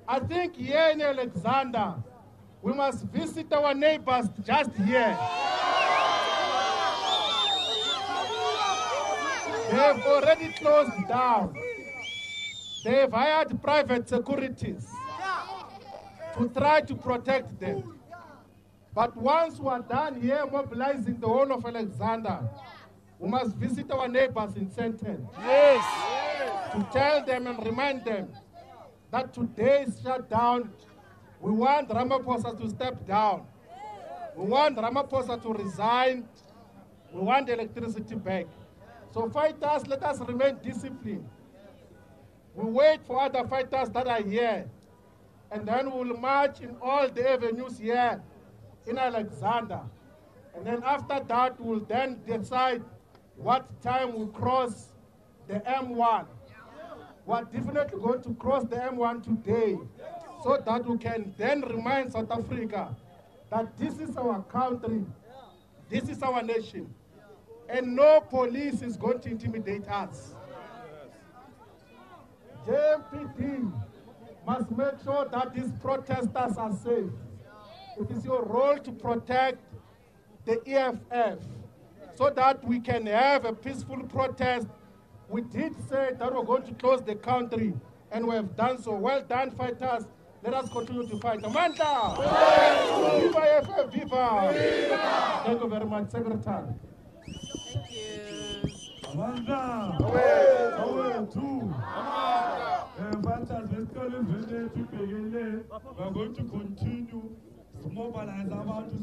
I think here in Alexander, we must visit our neighbors just here. They've already closed down. They've hired private securities to try to protect them. But once we're done here mobilizing the whole of Alexander, we must visit our neighbors in Senten. Yes. To tell them and remind them that today's shutdown, we want Ramaphosa to step down. We want Ramaphosa to resign. We want electricity back. So fighters, let us remain disciplined. We wait for other fighters that are here. And then we'll march in all the avenues here in Alexander. And then after that, we'll then decide what time we'll cross the M1. We're definitely going to cross the M1 today so that we can then remind South Africa that this is our country, this is our nation, and no police is going to intimidate us. JMPD must make sure that these protesters are safe. It is your role to protect the EFF so that we can have a peaceful protest. We did say that we're going to close the country, and we have done so. Well done, fighters. Let us continue to fight. Amanda! Viva EFF! Viva! Viva! Thank you very much, Secretary. Thank you. Amanda! Away, two. Fighters, let's go to we're going to continue to mobilize about to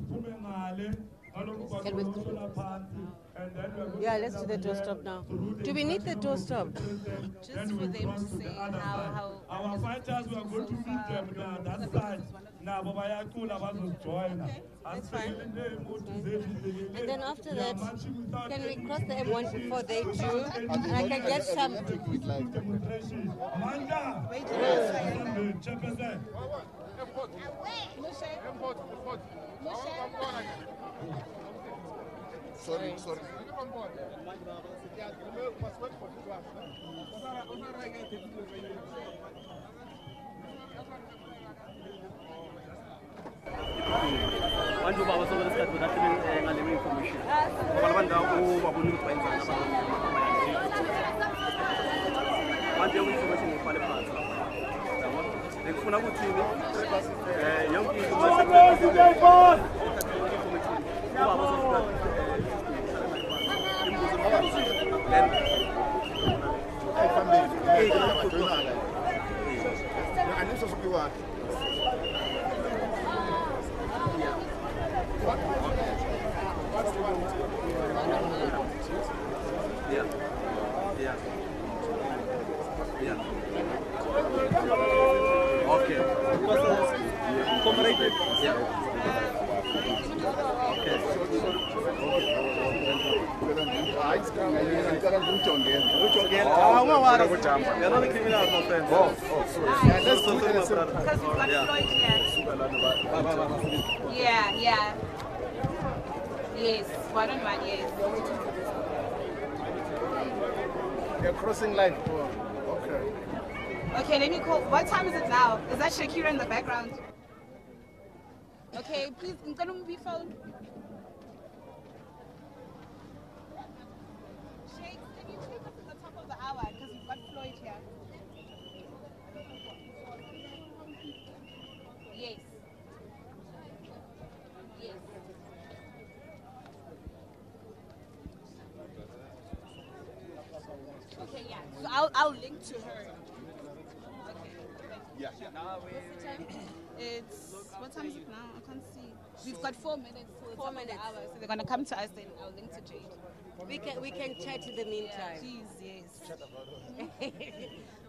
Yeah, let's do the doorstop now. Do we need the doorstop? Just for them to say how our fighters, we are going to meet them now, that side. Now, Okay, that's fine. And then after that, can we cross the M1 before they do? And I can get some. Amanda! Sorry. Bantu baba sobe lesikhathi bekahlele ngale information. Ngoba labantu babona ukuthi bayenzani abantu. Manje information ngifale phansi. Yabo. Ngifuna ukuthini? Yonke information. Okay. Incorporated. Yeah. Okay. You're not a criminal, my friend. Because we've got Floyd here. Yeah. Yes, 1-on-1, yes. You're crossing line. Okay. Okay, let me call. What time is it now? Is that Shakira in the background? Okay, please, can you be phone? Shakes, can you take us to the top of the hour? Because we've got Floyd here. Yes. Yes. Okay, yeah. So I'll link to her. Okay. Yeah. What's the time? It's what time is it now? I can't see. We've got 4 minutes. 4 minutes. Hours, so they're gonna come to us. Then I'll link to Jade. We can chat in the meantime. Please, yes.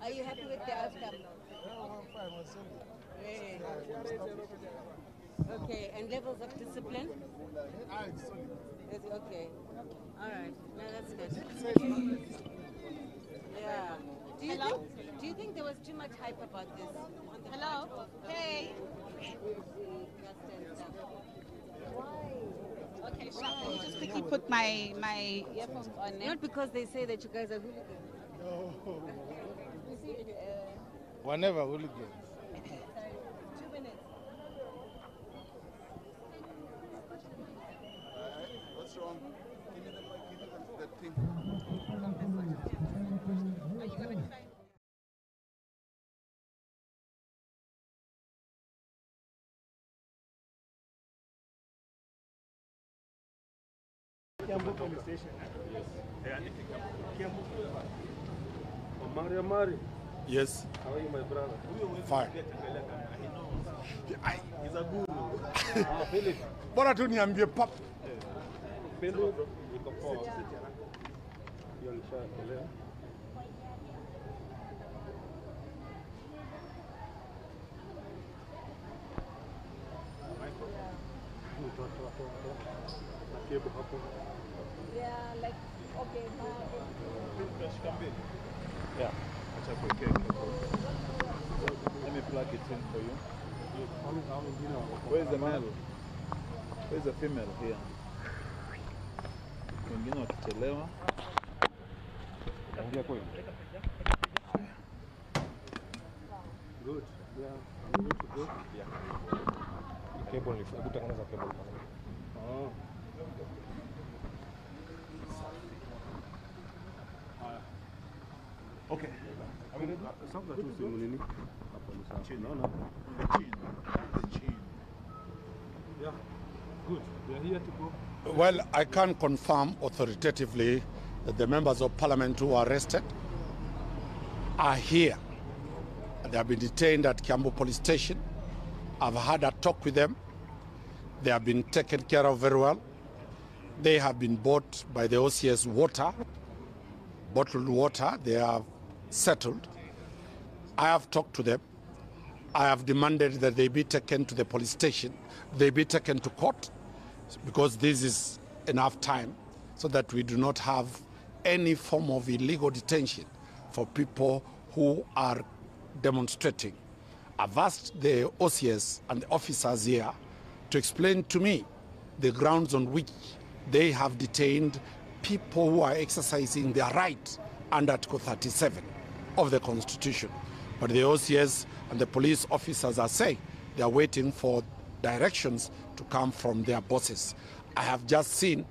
Are you happy with the outcome? Really? Okay, and levels of discipline? Is it okay? All right. No, that's good. Yeah. Do you think there was too much hype about this? Hello? Hey. Okay, sure. Let me just quickly put my earphones on. Not because they say that you guys are hooligans. You see, Whenever hooligans. 2 minutes. What's wrong? Give me that thing. Are you going to try? Kiambu police station. Yes. Mari. Yes. How are you, my brother? Fine. He's a guru. Philip. Bora tu niambie pap. Philip, niko poa. Hiyo nishaelewa. Yeah, like, okay, Yeah. Let me plug it in for you. Where's the male? Where's the female here? Wengine wakichelewa. Good. Yeah. I'm good to go. Yeah. Cable ni kutengeneza cable. Oh. Okay. Sasa tu simu nini? Hapo ni sawa. Unaona? The chin. Yeah. Good. We are here to go. Well, I can confirm authoritatively that the members of parliament who were arrested are here. They have been detained at Kiambu police station. I've had a talk with them. They have been taken care of very well. They have been bought by the OCS water, bottled water. They have settled. I have talked to them. I have demanded that they be taken to the police station. They be taken to court because this is enough time so that we do not have any form of illegal detention for people who are demonstrating. I've asked the OCS and the officers here to explain to me the grounds on which they have detained people who are exercising their right under Article 37 of the Constitution. But the OCS and the police officers are saying they are waiting for directions to come from their bosses. I have just seen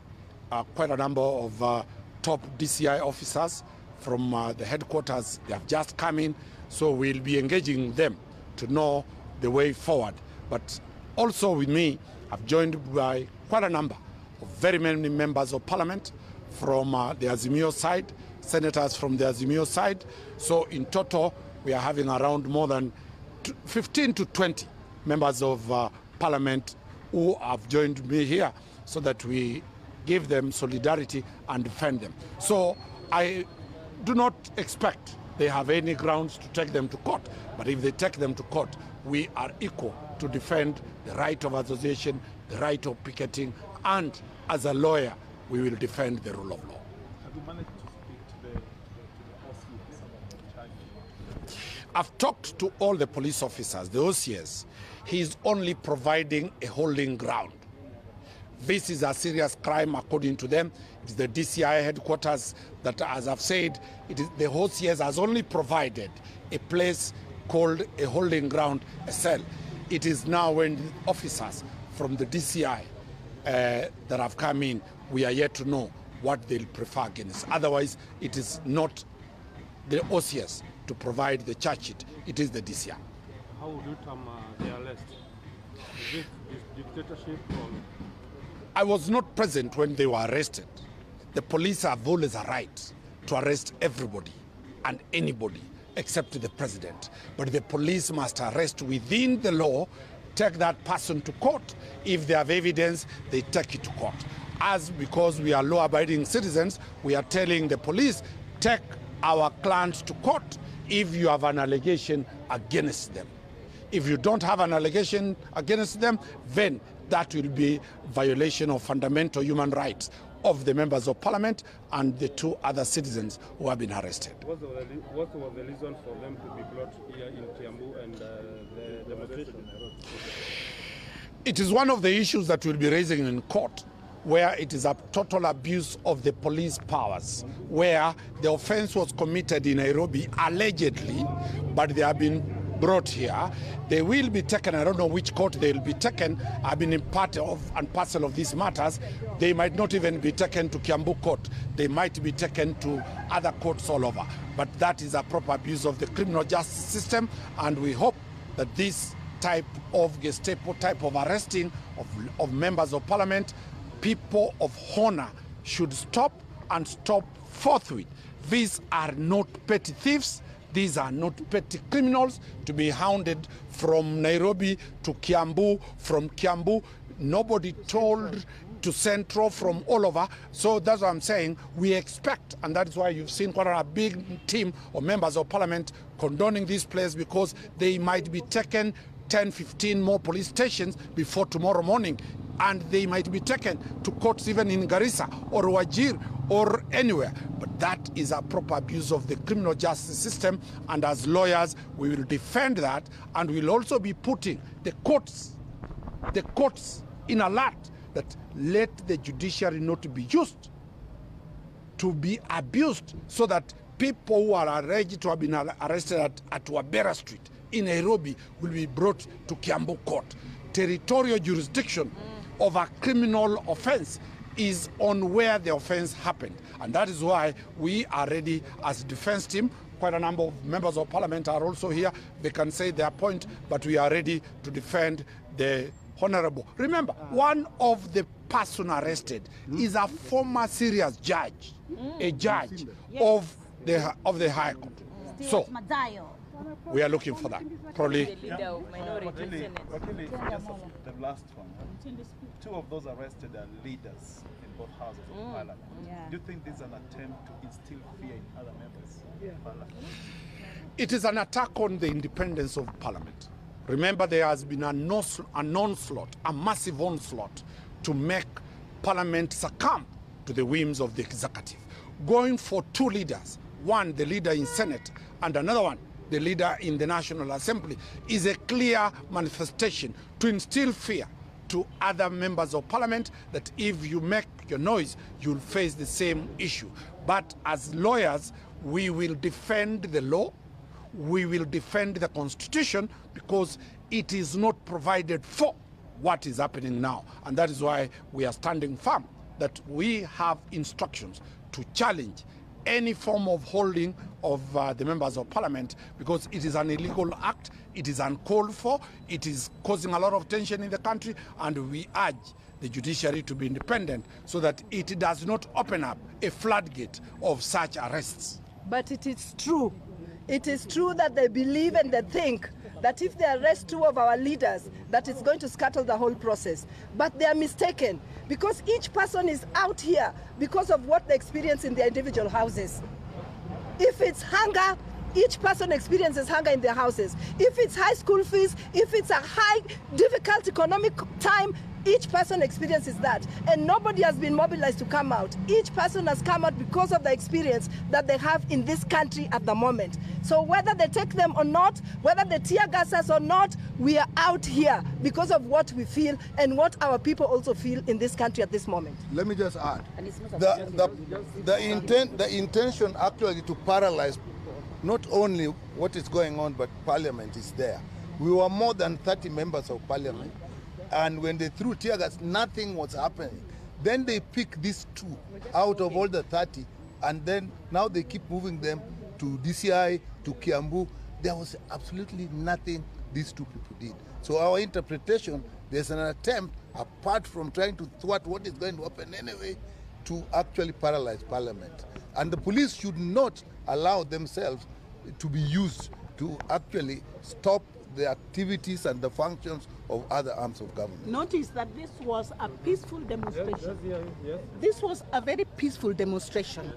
quite a number of top DCI officers from the headquarters. They have just come in, so we'll be engaging them to know the way forward. But also with me, I've joined by quite a number of very many members of parliament from the Azimio side, senators from the Azimio side. So in total, we are having around more than 15 to 20 members of parliament who have joined me here so that we give them solidarity and defend them. So I do not expect they have any grounds to take them to court, but if they take them to court, we are equal to defend the right of association, the right of picketing, and as a lawyer, we will defend the rule of law. Have you managed to speak to the OCS about the charge? I've talked to all the police officers, the OCS. He's only providing a holding ground. This is a serious crime according to them. It's the DCI headquarters that, as I've said, it is the OCS has only provided a place called a holding ground, a cell. It is now when the officers from the DCI that have come in, we are yet to know what they'll prefer against. Otherwise, it is not the OCS to provide the charge sheet. It is the DCI. How would you term the arrest? Is this dictatorship or? I was not present when they were arrested. The police have always a right to arrest everybody and anybody except the president. But the police must arrest within the law, take that person to court. If they have evidence, they take it to court. As because we are law-abiding citizens, we are telling the police, take our clients to court if you have an allegation against them. If you don't have an allegation against them, then that will be violation of fundamental human rights of the members of parliament and the two other citizens who have been arrested. What was the reason for them to be brought here in Kiambu and the demonstration? It is one of the issues that we'll be raising in court where it is a total abuse of the police powers, where the offense was committed in Nairobi, allegedly, but they have been brought here. They will be taken, I don't know which court they will be taken. I've been in part of and parcel of these matters. They might not even be taken to Kiambu court. They might be taken to other courts all over. But that is a proper abuse of the criminal justice system, and we hope that this type of Gestapo type of arresting of members of parliament, people of honor, should stop and stop forthwith. These are not petty thieves. These are not petty criminals to be hounded from Nairobi to Kiambu, from Kiambu, nobody told, to Central, from all over. So that's what I'm saying. We expect, and that's why you've seen quite a big team of members of parliament condoning this place, because they might be taken 10, 15 more police stations before tomorrow morning. And they might be taken to courts even in Garissa or Wajir or anywhere. But that is a proper abuse of the criminal justice system. And as lawyers, we will defend that. And we'll also be putting the courts in alert that let the judiciary not be used to be abused, so that people who are alleged to have been arrested at Wabera Street in Nairobi will be brought to Kiambu court. Territorial jurisdiction of a criminal offense is on where the offense happened. And that is why we are ready as a defense team. Quite a number of members of parliament are also here. They can say their point, but we are ready to defend the honorable. Remember, one of the person arrested is a former serious judge, a judge of the High Court. So we are looking for that. Probably. The last one. Two of those arrested are leaders in both houses of parliament. Do you think this is an attempt to instill fear in other members of parliament? It is an attack on the independence of parliament. Remember, there has been an onslaught, a massive onslaught, to make parliament succumb to the whims of the executive. Going for two leaders, one the leader in Senate and another one the leader in the National Assembly, is a clear manifestation to instill fear to other members of parliament that if you make your noise, you'll face the same issue. But as lawyers, we will defend the law, we will defend the Constitution, because it is not provided for what is happening now. And that is why we are standing firm that we have instructions to challenge any form of holding of the members of parliament, because it is an illegal act, it is uncalled for, it is causing a lot of tension in the country, and we urge the judiciary to be independent so that it does not open up a floodgate of such arrests. But it is true. It is true that they believe and they think that if they arrest two of our leaders, that it's going to scuttle the whole process. But they are mistaken, because each person is out here because of what they experience in their individual houses. If it's hunger, each person experiences hunger in their houses. If it's high school fees, if it's a high, difficult economic time, each person experiences that. And nobody has been mobilized to come out. Each person has come out because of the experience that they have in this country at the moment. So whether they take them or not, whether they tear gas us or not, we are out here because of what we feel and what our people also feel in this country at this moment. Let me just add, the intention actually to paralyze not only what is going on, but parliament is there. We were more than 30 members of parliament. And when they threw tear gas, nothing was happening. Then they pick these two out of all the 30, and then now they keep moving them to DCI, to Kiambu. There was absolutely nothing these two people did. So our interpretation, there's an attempt, apart from trying to thwart what is going to happen anyway, to actually paralyze parliament. And the police should not allow themselves to be used to actually stop the activities and the functions of other arms of government. Notice that this was a peaceful demonstration. Yes. This was a very peaceful demonstration.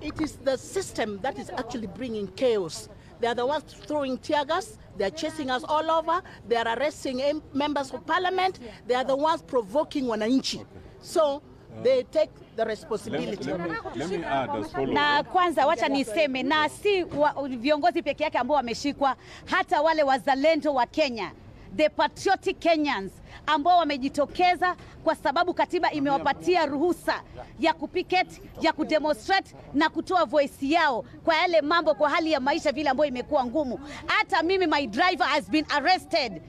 It is the system that is actually bringing chaos. They are the ones throwing tear gas, they are chasing us all over, they are arresting members of parliament, they are the ones provoking wananchi. So they take the responsibility. Let me add as follows. Na kwanza wacha niseme, na si viongozi peke yake ambao wameshikwa, hata wale wazalendo wa Kenya, the patriotic Kenyans ambao wamejitokeza kwa sababu katiba imewapatia ruhusa ya kupicket, ya kudemonstrate na kutoa voice yao kwa yale mambo, kwa hali ya maisha vile ambayo imekuwa ngumu. Hata mimi, my driver has been arrested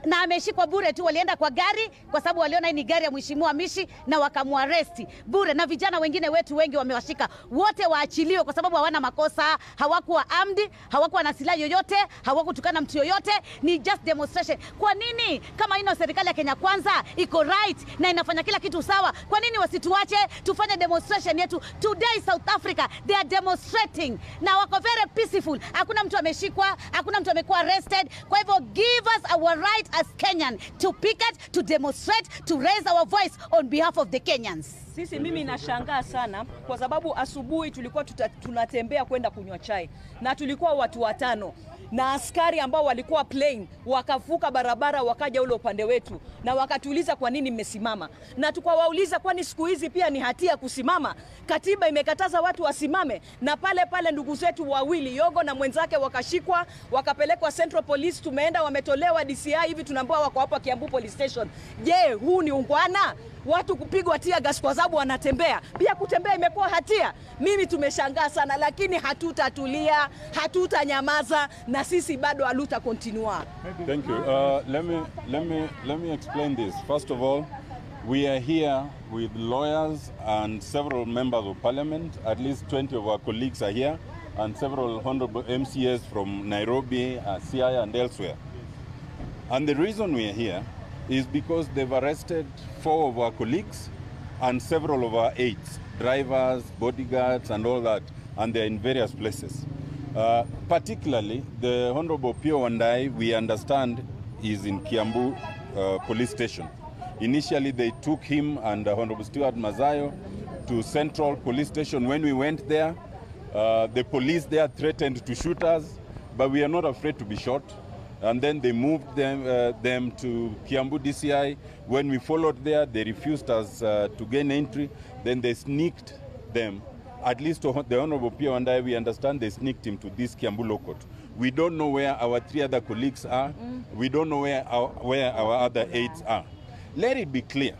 na ameshikwa bure tu. Walienda kwa gari kwa sababu waliona ni gari ya mheshimiwa Mishi na wakamuaresti bure, na vijana wengine wetu wengi wamewashika. Wote waachiliwe kwa sababu hawana makosa, hawakuwa armed, hawakuwa na silaha yoyote, hawakutukana mtu yoyote, ni just demonstration. Kwa nini kama ino serikali ya Kenya Kwanza iko right na inafanya kila kitu sawa, kwa nini wasituache tufanye demonstration yetu? Today South Africa they are demonstrating na wako very peaceful, hakuna mtu ameshikwa, hakuna mtu amekuwa arrested. Kwa hivyo give us our right as Kenyan to picket, to demonstrate, to raise our voice on behalf of the Kenyans. Sisi mimi nashangaa sana kwa sababu asubuhi tulikuwa tunatembea kwenda kunywa chai na tulikuwa watu 5 na askari ambao walikuwa plain wakavuka barabara wakaja ule upande wetu na wakatuuliza kwa nini mmesimama, na tukawauliza kwani siku hizi pia ni hatia kusimama? Katiba imekataza watu wasimame. Na pale ndugu zetu wawili Yogo na mwenzake wakashikwa wakapelekwa Central Police, tumeenda wametolewa DCI, hivi tunaambiwa wako hapa Kiambu Police Station. Je, huu ni ungwana? Watu kupigwa tear gas kwa sababu wanatembea, pia kutembea imekuwa hatia? Mimi tumeshangaa sana, lakini hatutatulia, hatutanyamaza na sisi bado haluta continua. Thank you. Let me explain this. First of all, we are here with lawyers and several members of parliament. At least 20 of our colleagues are here, and several honorable MCAs from Nairobi, Siaya and elsewhere. And the reason we are here is because they've arrested 4 of our colleagues and several of our aides, drivers, bodyguards and all that, and they're in various places. Particularly, the Honorable Pio Wandai, we understand, is in Kiambu police station. Initially, they took him and Honorable Stuart Mazayo to Central Police Station. When we went there, the police there threatened to shoot us, but we are not afraid to be shot. And then they moved them to Kiambu DCI. When we followed there, they refused us to gain entry. Then they sneaked them. At least the Honorable Pio and I, we understand they sneaked him to this Kiambu law court. We don't know where our 3 other colleagues are. We don't know where our other aides are. Let it be clear.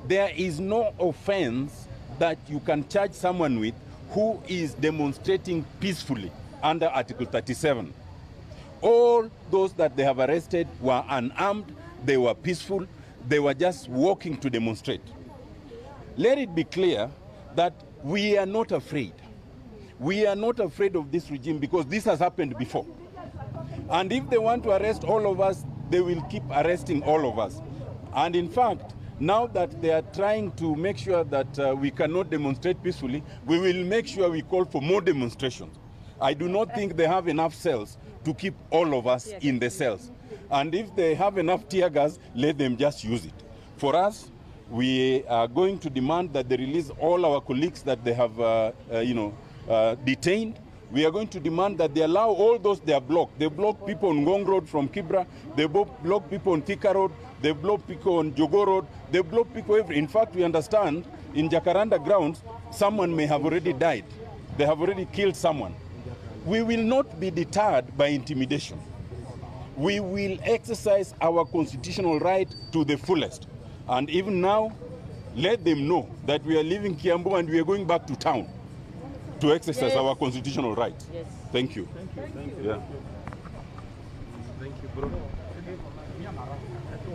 There is no offense that you can charge someone with who is demonstrating peacefully under Article 37. All those that they have arrested were unarmed, they were peaceful, they were just walking to demonstrate. Let it be clear that we are not afraid. We are not afraid of this regime because this has happened before. And if they want to arrest all of us, they will keep arresting all of us. And in fact, now that they are trying to make sure that we cannot demonstrate peacefully, we will make sure we call for more demonstrations. I do not think they have enough cells to keep all of us in the cells. And if they have enough tear gas, let them just use it. For us, we are going to demand that they release all our colleagues that they have detained. We are going to demand that they allow all those they are blocked. They block people on Ngong Road from Kibra. They block people on Thika Road. They block people on Jogo Road. They block people everywhere. In fact, we understand in Jacaranda grounds, someone may have already died. They have already killed someone. We will not be deterred by intimidation. We will exercise our constitutional right to the fullest. And even now, let them know that we are leaving Kiambu and we are going back to town to exercise our constitutional right. Yes. Thank you. Thank you. Thank you. Yeah. Thank you, bro.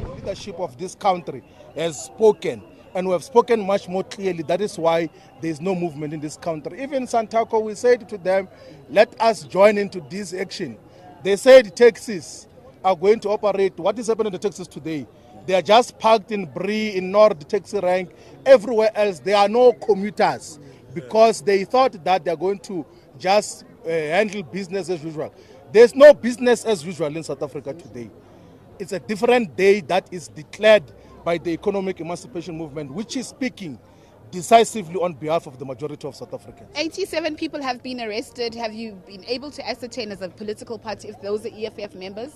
The leadership of this country has spoken, and we have spoken much more clearly. That is why there is no movement in this country. Even Santaco, we said to them, let us join into this action. They said taxis are going to operate. What is happening in the taxis today? They are just parked in Bree, in North Taxi Rank. Everywhere else, there are no commuters because they thought that they are going to just handle business as usual. There's no business as usual in South Africa today. It's a different day that is declared by the economic emancipation movement, which is speaking decisively on behalf of the majority of South Africans. 87 people have been arrested. Have you been able to ascertain as a political party if those are EFF members?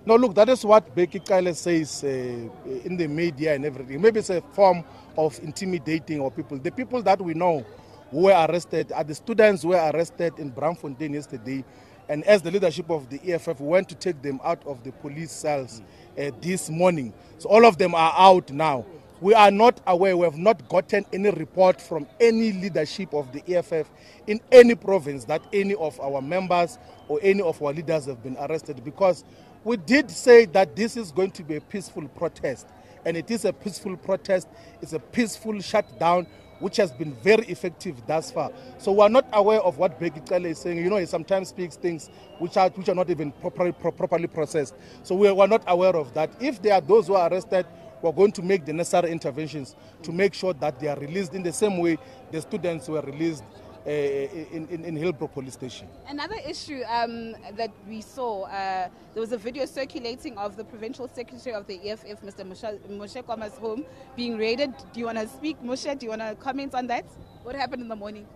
No, look, that is what Becky Kyle says in the media and everything. Maybe it's a form of intimidating our people. The people that we know who were arrested are the students who were arrested in Braamfontein yesterday. And as the leadership of the EFF went to take them out of the police cells this morning. So all of them are out now. We are not aware, we have not gotten any report from any leadership of the EFF in any province that any of our members or any of our leaders have been arrested, because we did say that this is going to be a peaceful protest, and it is a peaceful protest. It's a peaceful shutdown which has been very effective thus far. So we are not aware of what Bekicele is saying. You know, he sometimes speaks things which are not even properly processed. So we are not aware of that. If there are those who are arrested, we're going to make the necessary interventions to make sure that they are released in the same way the students were released in Hillbrook Police Station. Another issue that we saw, there was a video circulating of the Provincial Secretary of the EFF, Mr. Moshe Kwama's home being raided. Do you want to speak, Moshe? Do you want to comment on that? What happened in the morning?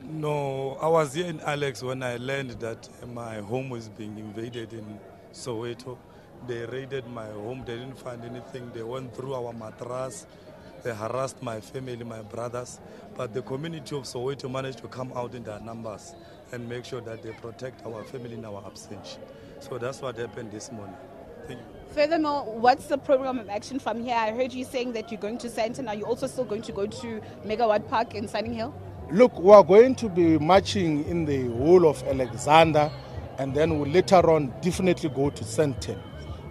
No, I was here in Alex when I learned that my home was being invaded in Soweto. They raided my home, they didn't find anything. They went through our mattress, they harassed my family, my brothers. But the community of Soweto managed to come out in their numbers and make sure that they protect our family in our absence. So that's what happened this morning. Thank you. Furthermore, what's the program of action from here? I heard you saying that you're going to Sandton. Are you also still going to go to Megawatt Park in Sunning Hill? Look, we are going to be marching in the whole of Alexander, and then we'll later on definitely go to Sandton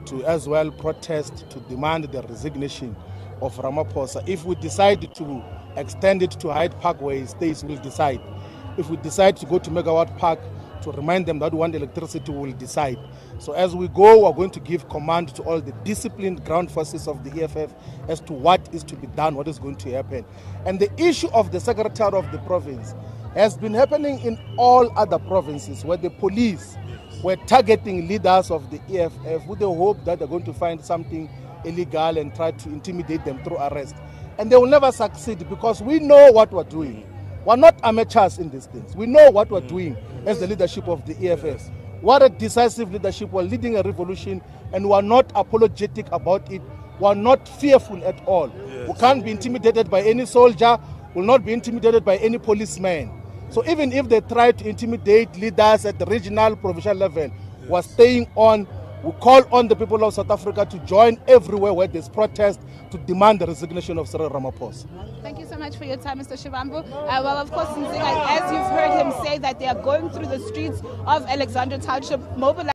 to as well protest, to demand the resignation of Ramaphosa. If we decide to extend it to Hyde Park where he stays, we'll decide. If we decide to go to Megawatt Park to remind them that we want electricity, we'll decide. So as we go, we're going to give command to all the disciplined ground forces of the EFF as to what is to be done, what is going to happen. And the issue of the secretary of the province has been happening in all other provinces where the police were targeting leaders of the EFF with the hope that they're going to find something illegal and try to intimidate them through arrest. And they will never succeed because we know what we're doing. We're not amateurs in these things. We know what we're doing as the leadership of the EFF. What a decisive leadership. We're leading a revolution and we're not apologetic about it. We're not fearful at all. We can't be intimidated by any soldier. We'll not be intimidated by any policeman. So even if they try to intimidate leaders at the regional, provincial level, we're staying on. We call on the people of South Africa to join everywhere where there's protest to demand the resignation of Cyril Ramaphosa. Thank you so much for your time, Mr. Shivambu. Well, of course, Nzoia, as you've heard him say that they are going through the streets of Alexandra Township, mobilizing